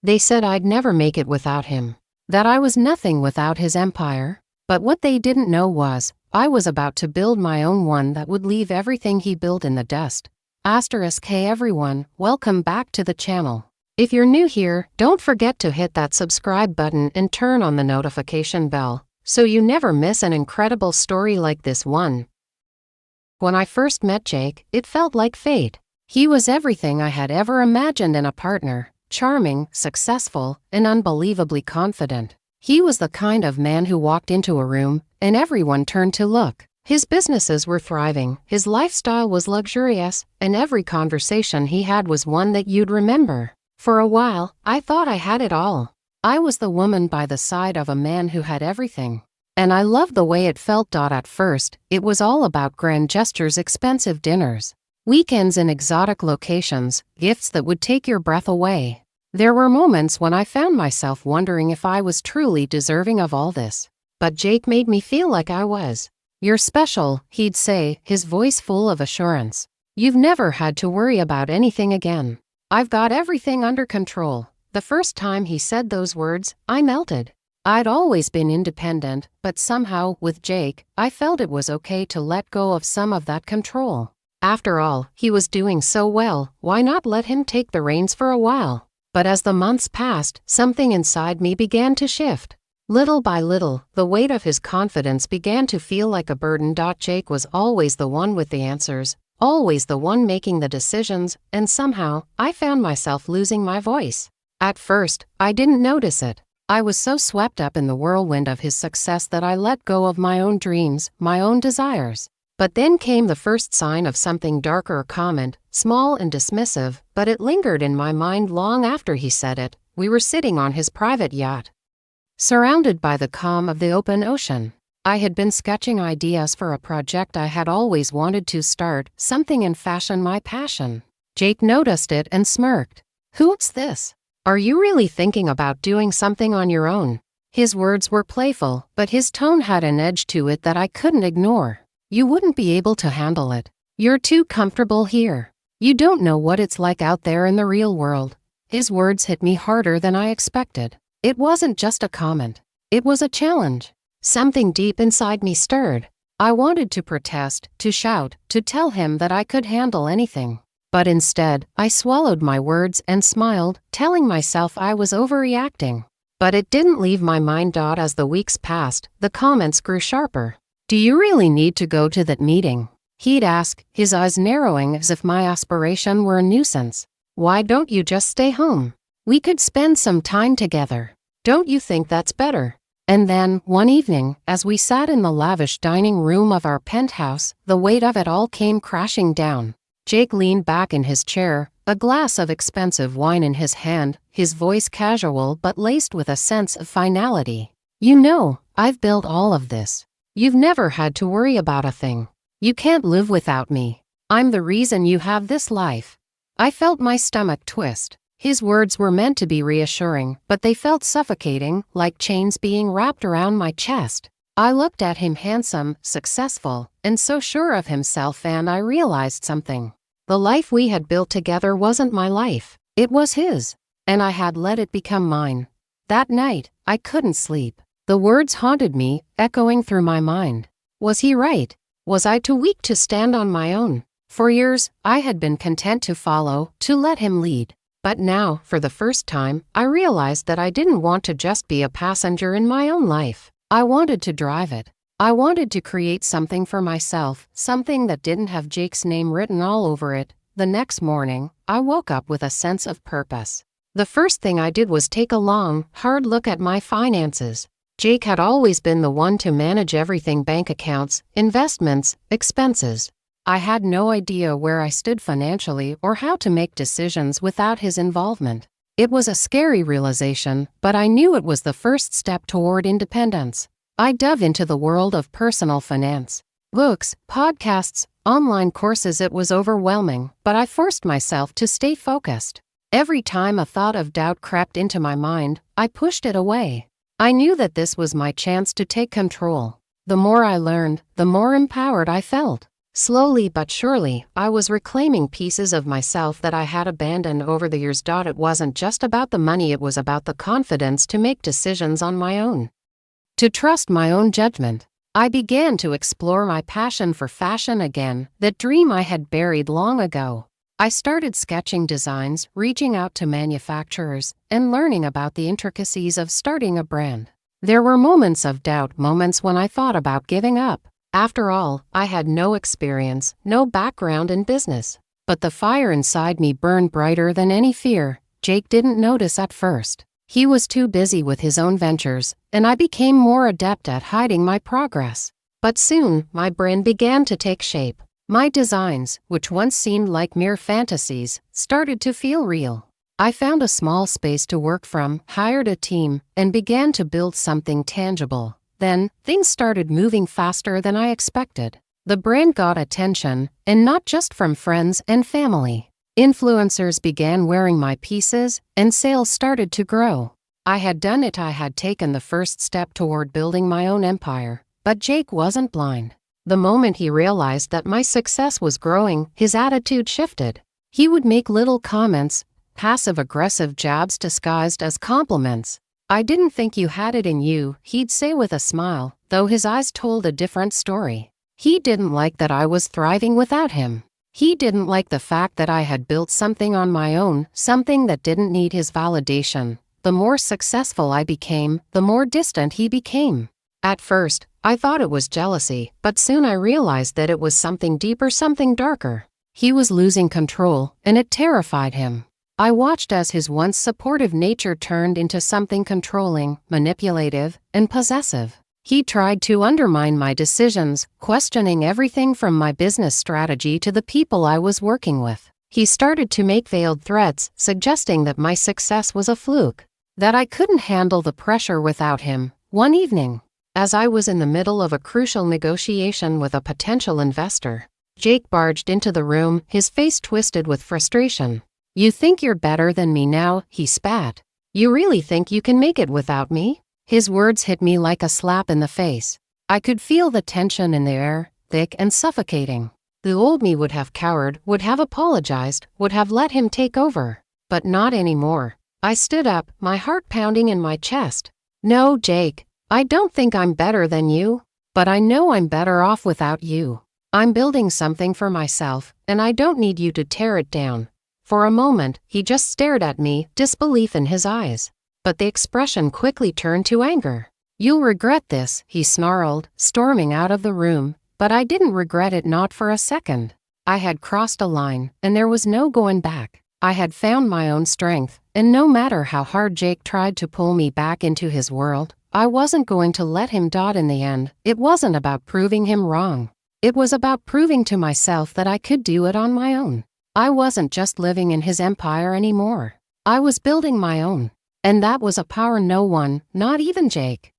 They said I'd never make it without him, that I was nothing without his empire. But what they didn't know was, I was about to build my own one that would leave everything he built in the dust. Hey everyone, welcome back to the channel. If you're new here, don't forget to hit that subscribe button and turn on the notification bell, so you never miss an incredible story like this one. When I first met Jake, it felt like fate. He was everything I had ever imagined in a partner: charming, successful, and unbelievably confident. He was the kind of man who walked into a room, and everyone turned to look. His businesses were thriving, his lifestyle was luxurious, and every conversation he had was one that you'd remember. For a while, I thought I had it all. I was the woman by the side of a man who had everything. And I loved the way it felt. At first, it was all about grand gestures, expensive dinners, weekends in exotic locations, gifts that would take your breath away. There were moments when I found myself wondering if I was truly deserving of all this. But Jake made me feel like I was. "You're special," he'd say, his voice full of assurance. "You've never had to worry about anything again. I've got everything under control." The first time he said those words, I melted. I'd always been independent, but somehow, with Jake, I felt it was okay to let go of some of that control. After all, he was doing so well, why not let him take the reins for a while? But as the months passed, something inside me began to shift. Little by little, the weight of his confidence began to feel like a burden. Jake was always the one with the answers, always the one making the decisions, and somehow, I found myself losing my voice. At first, I didn't notice it. I was so swept up in the whirlwind of his success that I let go of my own dreams, my own desires. But then came the first sign of something darker, a comment, small and dismissive, but it lingered in my mind long after he said it. We were sitting on his private yacht, surrounded by the calm of the open ocean. I had been sketching ideas for a project I had always wanted to start, something in fashion, my passion. Jake noticed it and smirked. "Who's this? Are you really thinking about doing something on your own?" His words were playful, but his tone had an edge to it that I couldn't ignore. "You wouldn't be able to handle it. You're too comfortable here. You don't know what it's like out there in the real world." His words hit me harder than I expected. It wasn't just a comment. It was a challenge. Something deep inside me stirred. I wanted to protest, to shout, to tell him that I could handle anything. But instead, I swallowed my words and smiled, telling myself I was overreacting. But it didn't leave my mind. As the weeks passed, the comments grew sharper. "Do you really need to go to that meeting?" he'd ask, his eyes narrowing as if my aspiration were a nuisance. "Why don't you just stay home? We could spend some time together. Don't you think that's better?" And then, one evening, as we sat in the lavish dining room of our penthouse, the weight of it all came crashing down. Jake leaned back in his chair, a glass of expensive wine in his hand, his voice casual but laced with a sense of finality. "You know, I've built all of this. You've never had to worry about a thing. You can't live without me. I'm the reason you have this life." I felt my stomach twist. His words were meant to be reassuring, but they felt suffocating, like chains being wrapped around my chest. I looked at him, handsome, successful, and so sure of himself, and I realized something. The life we had built together wasn't my life. It was his. And I had let it become mine. That night, I couldn't sleep. The words haunted me, echoing through my mind. Was he right? Was I too weak to stand on my own? For years, I had been content to follow, to let him lead. But now, for the first time, I realized that I didn't want to just be a passenger in my own life. I wanted to drive it. I wanted to create something for myself, something that didn't have Jake's name written all over it. The next morning, I woke up with a sense of purpose. The first thing I did was take a long, hard look at my finances. Jake had always been the one to manage everything: bank accounts, investments, expenses. I had no idea where I stood financially or how to make decisions without his involvement. It was a scary realization, but I knew it was the first step toward independence. I dove into the world of personal finance. Books, podcasts, online courses. It was overwhelming, but I forced myself to stay focused. Every time a thought of doubt crept into my mind, I pushed it away. I knew that this was my chance to take control. The more I learned, the more empowered I felt. Slowly but surely, I was reclaiming pieces of myself that I had abandoned over the years. It wasn't just about the money, it was about the confidence to make decisions on my own, to trust my own judgment. I began to explore my passion for fashion again, that dream I had buried long ago. I started sketching designs, reaching out to manufacturers, and learning about the intricacies of starting a brand. There were moments of doubt, moments when I thought about giving up. After all, I had no experience, no background in business. But the fire inside me burned brighter than any fear. Jake didn't notice at first. He was too busy with his own ventures, and I became more adept at hiding my progress. But soon, my brand began to take shape. My designs, which once seemed like mere fantasies, started to feel real. I found a small space to work from, hired a team, and began to build something tangible. Then, things started moving faster than I expected. The brand got attention, and not just from friends and family. Influencers began wearing my pieces, and sales started to grow. I had done it. I had taken the first step toward building my own empire. But Jake wasn't blind. The moment he realized that my success was growing, his attitude shifted. He would make little comments, passive-aggressive jabs disguised as compliments. "I didn't think you had it in you," he'd say with a smile, though his eyes told a different story. He didn't like that I was thriving without him. He didn't like the fact that I had built something on my own, something that didn't need his validation. The more successful I became, the more distant he became. At first, I thought it was jealousy, but soon I realized that it was something deeper, something darker. He was losing control, and it terrified him. I watched as his once supportive nature turned into something controlling, manipulative, and possessive. He tried to undermine my decisions, questioning everything from my business strategy to the people I was working with. He started to make veiled threats, suggesting that my success was a fluke, that I couldn't handle the pressure without him. One evening, as I was in the middle of a crucial negotiation with a potential investor, Jake barged into the room, his face twisted with frustration. "You think you're better than me now," he spat. "You really think you can make it without me?" His words hit me like a slap in the face. I could feel the tension in the air, thick and suffocating. The old me would have cowered, would have apologized, would have let him take over. But not anymore. I stood up, my heart pounding in my chest. "No, Jake, I don't think I'm better than you, but I know I'm better off without you. I'm building something for myself, and I don't need you to tear it down." For a moment, he just stared at me, disbelief in his eyes. But the expression quickly turned to anger. "You'll regret this," he snarled, storming out of the room. But I didn't regret it, not for a second. I had crossed a line, and there was no going back. I had found my own strength, and no matter how hard Jake tried to pull me back into his world, I wasn't going to let him. In the end, it wasn't about proving him wrong. It was about proving to myself that I could do it on my own. I wasn't just living in his empire anymore. I was building my own. And that was a power no one, not even Jake,